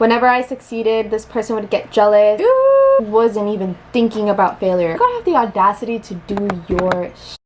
Whenever I succeeded, this person would get jealous. Wasn't even thinking about failure. You gotta have the audacity to do your shit.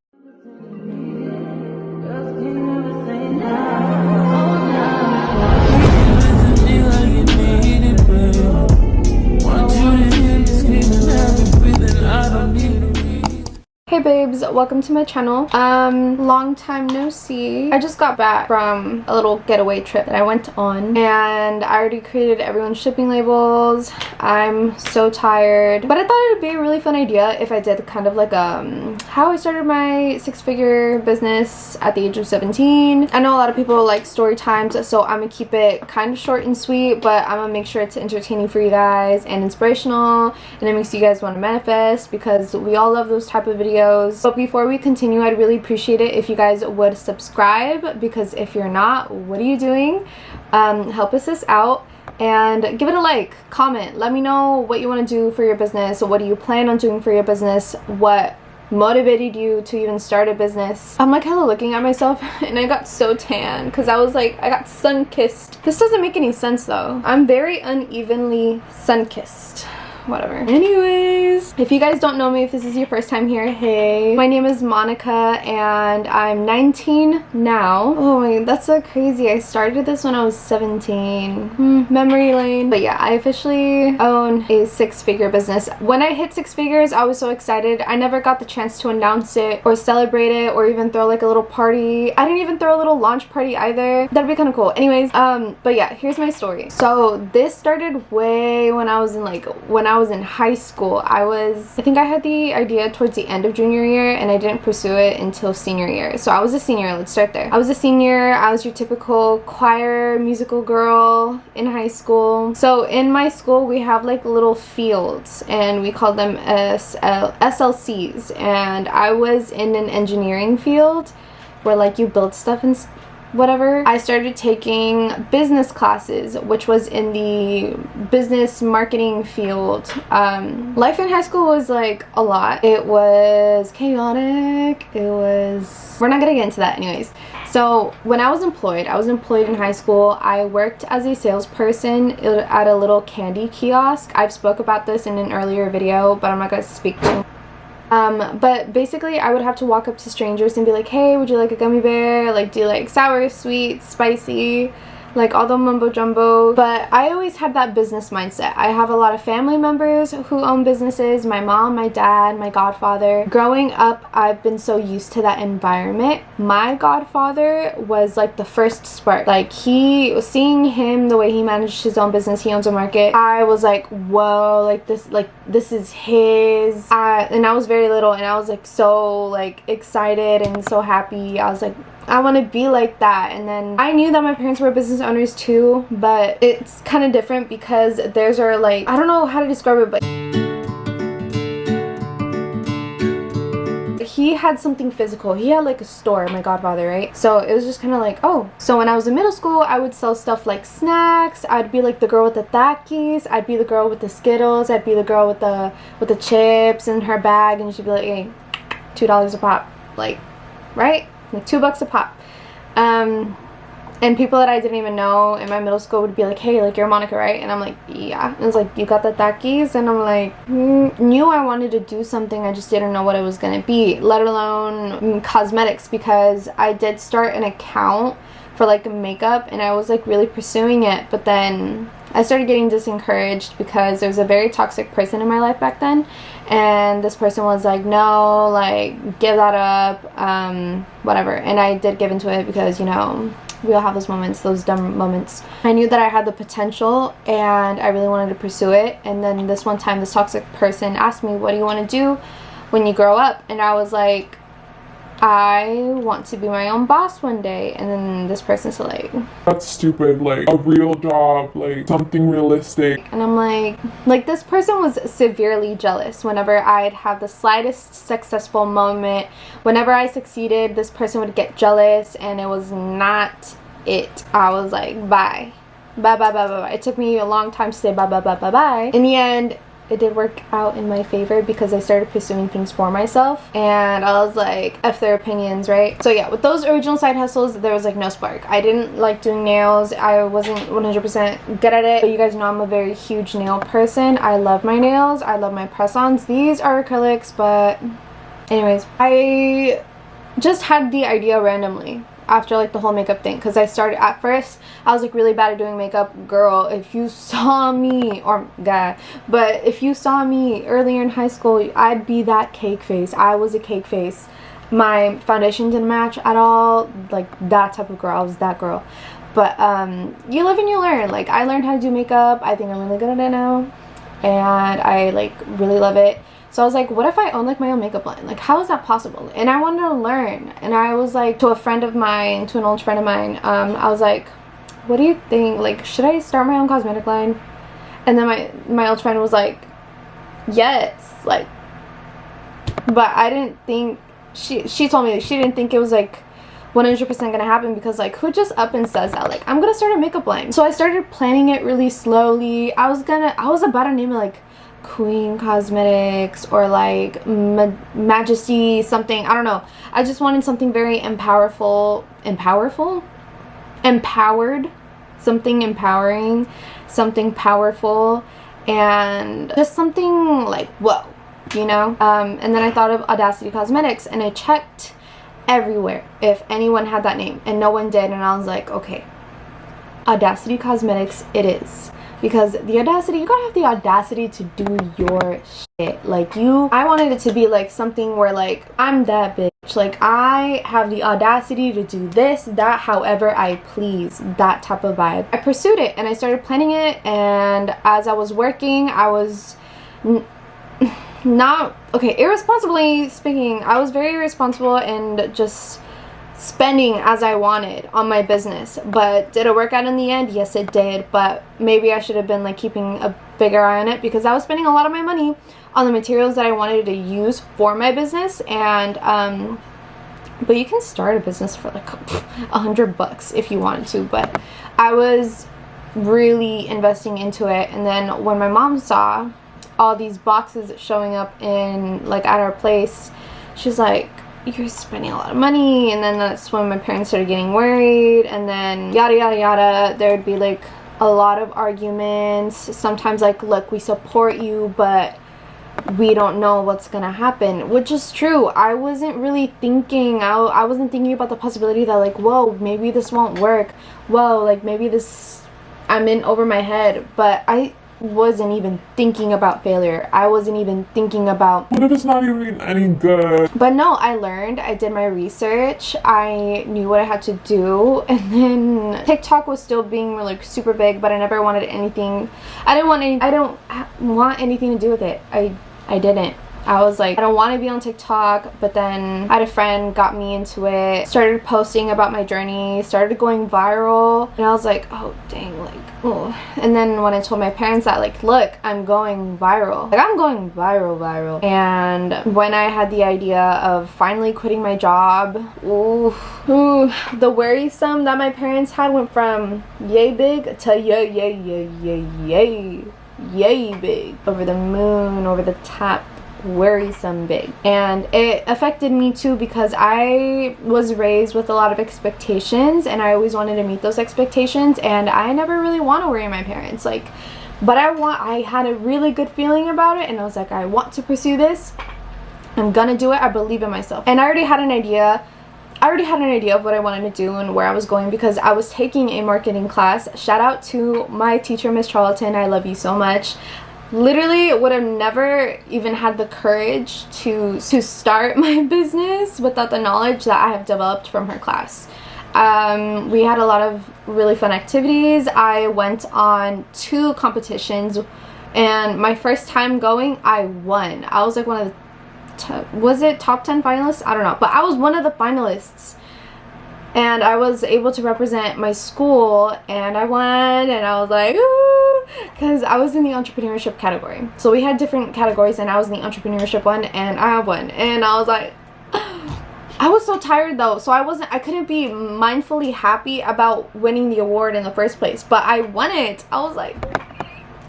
Hey babes, welcome to my channel. Long time no see. I just got back from a little getaway trip that I went on, and I already created everyone's shipping labels. I'm so tired, but I thought it would be a really fun idea if I did kind of like how I started my six-figure business at the age of 17. I know a lot of people like story times, so I'm gonna keep it kind of short and sweet, but I'm gonna make sure it's entertaining for you guys and inspirational, and it makes you guys want to manifest, because we all love those type of videos. But before we continue, I'd really appreciate it if you guys would subscribe, because if you're not, what are you doing? Help us this out, and give it a like, comment, let me know what you want to do for your business. What do you plan on doing for your business? What motivated you to even start a business? I'm like hella looking at myself and I got so tan because I was like, I got sun-kissed. This doesn't make any sense though. I'm very unevenly sun-kissed. Whatever. Anyways, if you guys don't know me, if this is your first time here, hey, my name is Monica and I'm 19 now. Oh my god, that's so crazy. I started this when I was 17. Memory lane. But yeah, I officially own a six-figure business. When I hit six figures, I was so excited. I never got the chance to announce it or celebrate it or even throw like a little party. I didn't even throw a little launch party either. That'd be kind of cool. Anyways, but yeah, here's my story. So this started way when I was in high school. I think I had the idea towards the end of junior year and I didn't pursue it until senior year. So I was a senior, let's start there. I was a senior, I was your typical choir musical girl in high school. So in my school we have like little fields and we call them SLCs, and I was in an engineering field where like you build stuff and whatever. I started taking business classes, which was in the business marketing field. Life in high school was like a lot. It was chaotic. We're not gonna get into that anyways. So when I was employed in high school. I worked as a salesperson at a little candy kiosk. I've spoke about this in an earlier video, but I'm not gonna speak to. But basically I would have to walk up to strangers and be like, hey, would you like a gummy bear? Like, do you like sour, sweet, spicy? Like all the mumbo jumbo. But I always had that business mindset. I have a lot of family members who own businesses. My mom, my dad, my godfather. Growing up, I've been so used to that environment. My godfather was like the first spark. Like seeing him, the way he managed his own business, he owns a market. I was like, whoa, this is his. And I was very little and I was like so like excited and so happy. I was like, I want to be like that. And then I knew that my parents were business owners too, but it's kind of different because theirs are like, I don't know how to describe it, but he had something physical. He had like a store, my godfather, right? So it was just kind of like, oh. So when I was in middle school, I would sell stuff like snacks. I'd be like the girl with the Takis. I'd be the girl with the Skittles. I'd be the girl with the chips in her bag, and she'd be like, hey, $2 a pop, like, right? Like $2 a pop. And people that I didn't even know in my middle school would be like, hey, like, you're Monica, right? And I'm like, yeah. And it's like, you got the Takis? And I'm like, knew I wanted to do something, I just didn't know what it was gonna be, let alone cosmetics, because I did start an account for like makeup and I was like really pursuing it, but then I started getting disencouraged because there was a very toxic person in my life back then, and this person was like, no, like, give that up, whatever. And I did give into it because, you know, we all have those moments, those dumb moments. I knew that I had the potential and I really wanted to pursue it. And then this one time, this toxic person asked me, what do you want to do when you grow up? And I was like, I want to be my own boss one day. And then this person's like, that's stupid, like a real job, like something realistic. And I'm like this person was severely jealous whenever I'd have the slightest successful moment. Whenever I succeeded, this person would get jealous, and it was not it. I was like, bye. Bye, bye, bye, bye, bye. It took me a long time to say bye, bye, bye, bye, bye. In the end, it did work out in my favor because I started pursuing things for myself, and I was like, F their opinions, right? So yeah, with those original side hustles, there was like no spark. I didn't like doing nails. I wasn't 100% good at it, but you guys know I'm a very huge nail person. I love my nails. I love my press-ons. These are acrylics, but anyways, I just had the idea randomly after like the whole makeup thing, because I started at first I was like really bad at doing makeup. Girl, if you saw me, or guy, but if you saw me earlier in high school, I'd be that cake face. I was a cake face. My foundation didn't match at all, like that type of girl. I was that girl. But you live and you learn. Like, I learned how to do makeup. I think I'm really good at it now, and I like really love it. So I was like, what if I own like my own makeup line? Like, how is that possible? And I wanted to learn. And I was like, to a friend of mine, to an old friend of mine, I was like, what do you think? Like, should I start my own cosmetic line? And then my old friend was like, yes. Like, but I didn't think, she told me she didn't think it was like 100% gonna happen, because like, who just up and says that, like, I'm gonna start a makeup line? So I started planning it really slowly. I was about to name it like Queen Cosmetics or like Majesty something, I don't know. I just wanted something very empowered, something empowering, something powerful, and just something like whoa, you know. And then I thought of Audacity Cosmetics, and I checked everywhere if anyone had that name, and no one did. And I was like, okay, Audacity Cosmetics it is. Because the audacity, you gotta have the audacity to do your shit. Like, I wanted it to be like something where like, I'm that bitch. Like, I have the audacity to do this, that, however I please. That type of vibe. I pursued it and I started planning it, and as I was working, I was not, okay, irresponsibly speaking, I was very irresponsible and just spending as I wanted on my business. But did it work out in the end? Yes, it did. But maybe I should have been like keeping a bigger eye on it, because I was spending a lot of my money on the materials that I wanted to use for my business. And but you can start a business for like $100 if you wanted to, but I was really investing into it. And then when my mom saw all these boxes showing up in like at our place, she's like, you're spending a lot of money. And then that's when my parents started getting worried, and then yada yada yada. There would be like a lot of arguments, sometimes like, look, we support you, but we don't know what's gonna happen, which is true. I wasn't really thinking, I wasn't thinking about the possibility that like, whoa, maybe this won't work, whoa, like maybe this, I'm in over my head. But I wasn't even thinking about failure. I wasn't even thinking about, what if it's not even any good? But no, I learned, I did my research, I knew what I had to do. And then TikTok was still being like super big, but I never wanted anything, I don't want anything to do with it. I didn't. I was like, I don't want to be on TikTok. But then I had a friend got me into it, started posting about my journey, started going viral, and I was like, oh dang, like, oh. And then when I told my parents that, like, look, I'm going viral, like, I'm going viral, and when I had the idea of finally quitting my job, ooh, the worrisome that my parents had went from yay big to yay big, over the moon, over the top, worrisome big. And it affected me too, because I was raised with a lot of expectations, and I always wanted to meet those expectations, and I never really want to worry my parents, like, but I had a really good feeling about it, and I was like, I want to pursue this, I'm gonna do it, I believe in myself. And I already had an idea of what I wanted to do and where I was going, because I was taking a marketing class. Shout out to my teacher, Miss Charlton, I love you so much. Literally would have never even had the courage to start my business without the knowledge that I have developed from her class. We had a lot of really fun activities. I went on 2 competitions, and my first time going, I won. I was like one of the was it top 10 finalists? I don't know, but I was one of the finalists, and I was able to represent my school, and I won, and I was like, ooh, because I was in the entrepreneurship category. So we had different categories, and I was in the entrepreneurship one, and I won. And I was like, I was so tired though, so I couldn't be mindfully happy about winning the award in the first place, but I won it. I was like,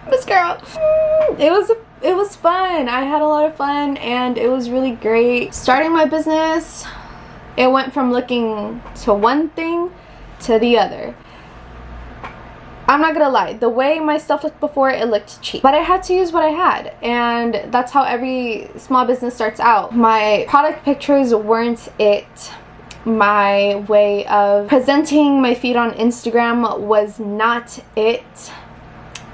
This girl. It was fun. I had a lot of fun and it was really great. Starting my business, it went from looking to one thing to the other. I'm not gonna lie, the way my stuff looked before, it looked cheap. But I had to use what I had, and that's how every small business starts out. My product pictures weren't it. My way of presenting my feed on Instagram was not it.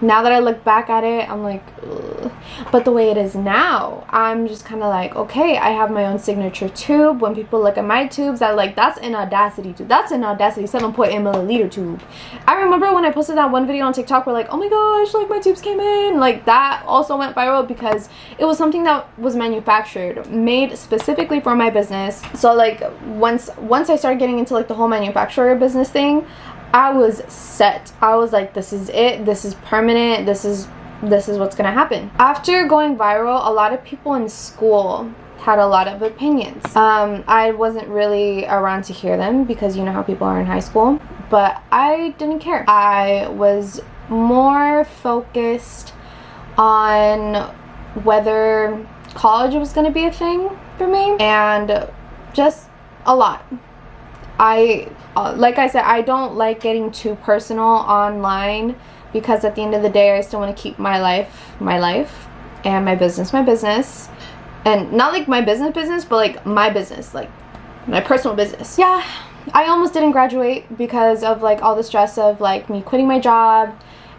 Now that I look back at it, I'm like, ugh. But the way it is now, I'm just kind of like, okay, I have my own signature tube. When people look at my tubes, they're like, that's an Audacity tube. That's an Audacity 7.8 milliliter tube. I remember when I posted that one video on TikTok where like, oh my gosh, like my tubes came in. Like that also went viral because it was something that was manufactured, made specifically for my business. So like once I started getting into like the whole manufacturer business thing, I was set. I was like, this is it. This is permanent. This is what's gonna happen. After going viral, a lot of people in school had a lot of opinions. I wasn't really around to hear them because you know how people are in high school, but I didn't care. I was more focused on whether college was gonna be a thing for me, and just a lot. Like I said, I don't like getting too personal online because at the end of the day, I still want to keep my life, and my business, and not like my business, but like my business, like my personal business. Yeah, I almost didn't graduate because of like all the stress of like me quitting my job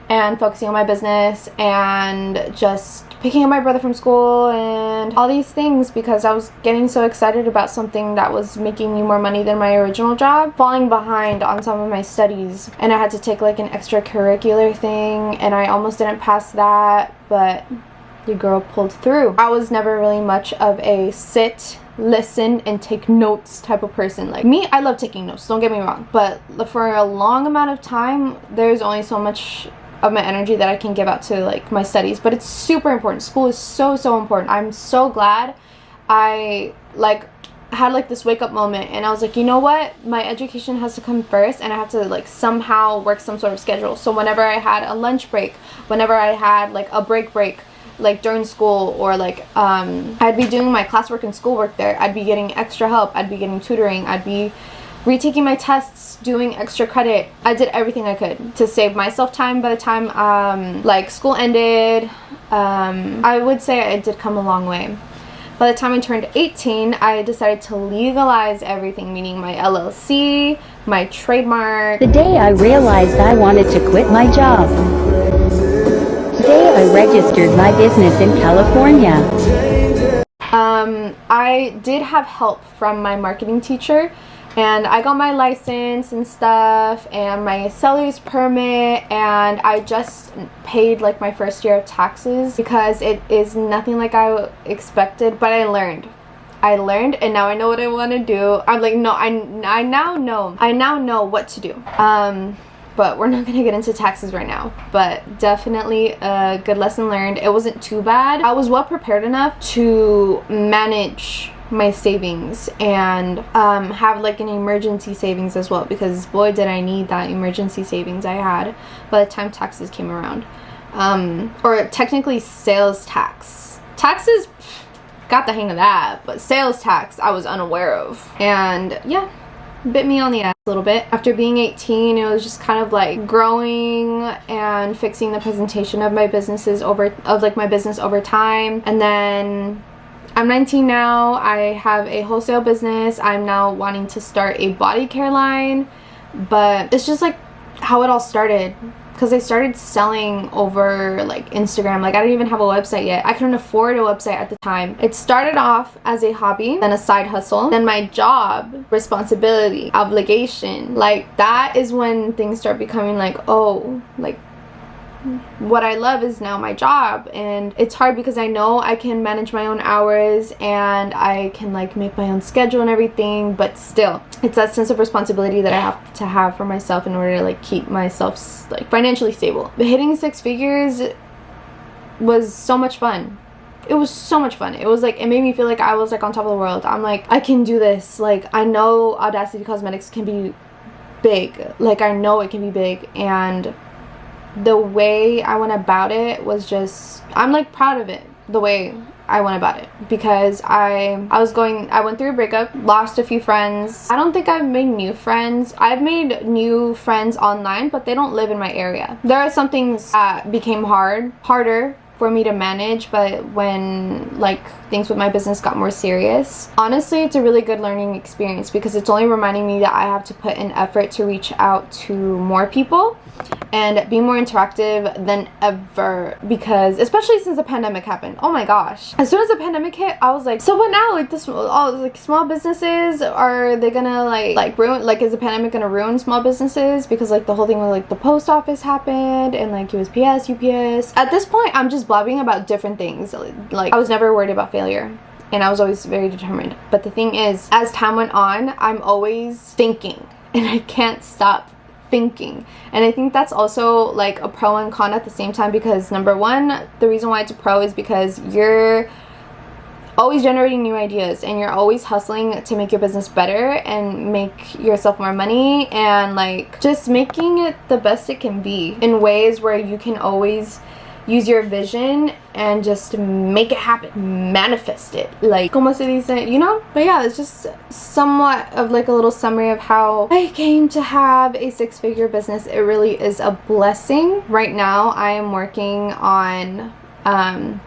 and focusing on my business and just picking up my brother from school and all these things because I was getting so excited about something that was making me more money than my original job, falling behind on some of my studies, and I had to take like an extracurricular thing and I almost didn't pass that, but the girl pulled through. I was never really much of a sit, listen, and take notes type of person. Like me, I love taking notes, don't get me wrong, but for a long amount of time, there's only so much of my energy that I can give out to like my studies, but it's super important. School is so important. I'm so glad I like had like this wake up moment and I was like, you know what, my education has to come first and I have to like somehow work some sort of schedule. So whenever I had a lunch break, whenever I had like a break like during school, or like I'd be doing my classwork and schoolwork there, I'd be getting extra help, I'd be getting tutoring, I'd be retaking my tests, doing extra credit. I did everything I could to save myself time. By the time like school ended, I would say I did come a long way. By the time I turned 18, I decided to legalize everything, meaning my LLC, my trademark. The day I realized I wanted to quit my job. Today I registered my business in California. I did have help from my marketing teacher, and I got my license and stuff and my seller's permit, and I just paid like my first year of taxes because it is nothing like I expected, but I learned and now I know what I want to do. I'm like, no, I now know what to do. But we're not gonna get into taxes right now, but definitely a good lesson learned. It wasn't too bad. I was well prepared enough to manage my savings and have like an emergency savings as well, because boy did I need that emergency savings I had by the time taxes came around. Or technically sales tax. Taxes, got the hang of that, but sales tax I was unaware of. And yeah, bit me on the ass a little bit. After being 18, it was just kind of like growing and fixing the presentation of my business over time. And then I'm 19 now. I have a wholesale business. I'm now wanting to start a body care line, but it's just like how it all started, because I started selling over like Instagram. Like I didn't even have a website yet. I couldn't afford a website at the time. It started off as a hobby, then a side hustle, then my job, responsibility, obligation. Like that is when things start becoming like, oh, like what I love is now my job. And it's hard because I know I can manage my own hours and I can like make my own schedule and everything, but still it's that sense of responsibility that I have to have for myself in order to like keep myself like financially stable. But hitting 6 figures was so much fun. It was so much fun. It was like, it made me feel like I was like on top of the world. I'm like, I can do this. Like I know Audacity Cosmetics can be big. Like I know it can be big, and the way I went about it was just, I'm like proud of it, the way I went about it, because I went through a breakup, lost a few friends. I don't think I've made new friends. I've made new friends online, but they don't live in my area. There are some things that became harder for me to manage, but when like things with my business got more serious, honestly, it's a really good learning experience, because it's only reminding me that I have to put in effort to reach out to more people and be more interactive than ever, because especially since the pandemic happened. Oh my gosh, as soon as the pandemic hit, I was like, so what now? Like this, all like small businesses, are they gonna like ruin, like is the pandemic gonna ruin small businesses? Because like the whole thing with like the post office happened, and like USPS, UPS. At this point, I'm just blabbing about different things. Like I was never worried about failure, and I was always very determined. But the thing is, as time went on, I'm always thinking, and I can't stop thinking. And I think that's also like a pro and con at the same time, because number one, the reason why it's a pro is because you're always generating new ideas, and you're always hustling to make your business better and make yourself more money, and like just making it the best it can be in ways where you can always use your vision and just make it happen, manifest it, like como se dice, you know? But yeah, it's just somewhat of like a little summary of how I came to have a 6-figure business. It really is a blessing. Right now I am working on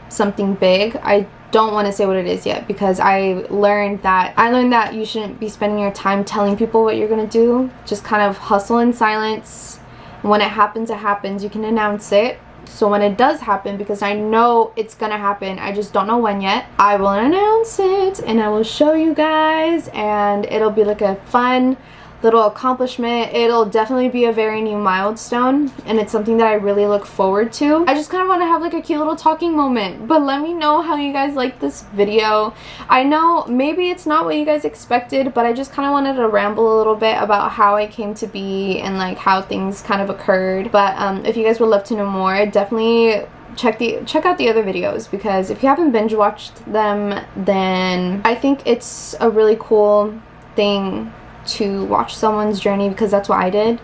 something big. I don't want to say what it is yet, because I learned that you shouldn't be spending your time telling people what you're gonna do. Just kind of hustle in silence. When it happens, it happens. You can announce it. So when it does happen, because I know it's gonna happen, I just don't know when yet, I will announce it and I will show you guys, and it'll be like a fun little accomplishment. It'll definitely be a very new milestone, and it's something that I really look forward to. I just kind of want to have like a cute little talking moment. But let me know how you guys like this video. I know maybe it's not what you guys expected, but I just kind of wanted to ramble a little bit about how I came to be and like how things kind of occurred. But if you guys would love to know more, definitely check out the other videos, because if you haven't binge watched them, then I think it's a really cool thing to watch someone's journey, because that's what I did,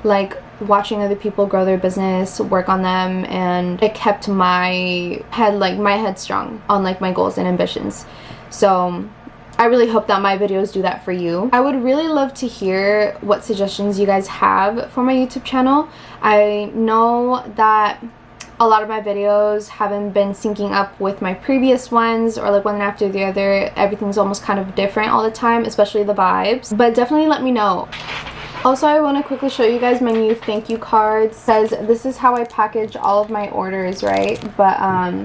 like watching other people grow their business, work on them, and it kept my head strong on like my goals and ambitions. So I really hope that my videos do that for you. I would really love to hear what suggestions you guys have for my YouTube channel. I know that a lot of my videos haven't been syncing up with my previous ones, or like one after the other. Everything's almost kind of different all the time, especially the vibes. But definitely let me know. Also, I want to quickly show you guys my new thank you cards. It says this is how I package all of my orders, right? But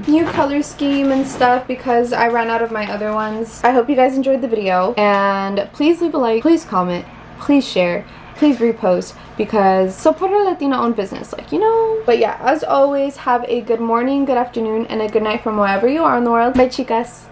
new color scheme and stuff, because I ran out of my other ones. I hope you guys enjoyed the video, and please leave a like, please comment, please share, please repost, because support a Latina owned business, like, you know. But yeah, as always, have a good morning, good afternoon, and a good night from wherever you are in the world. Bye, chicas.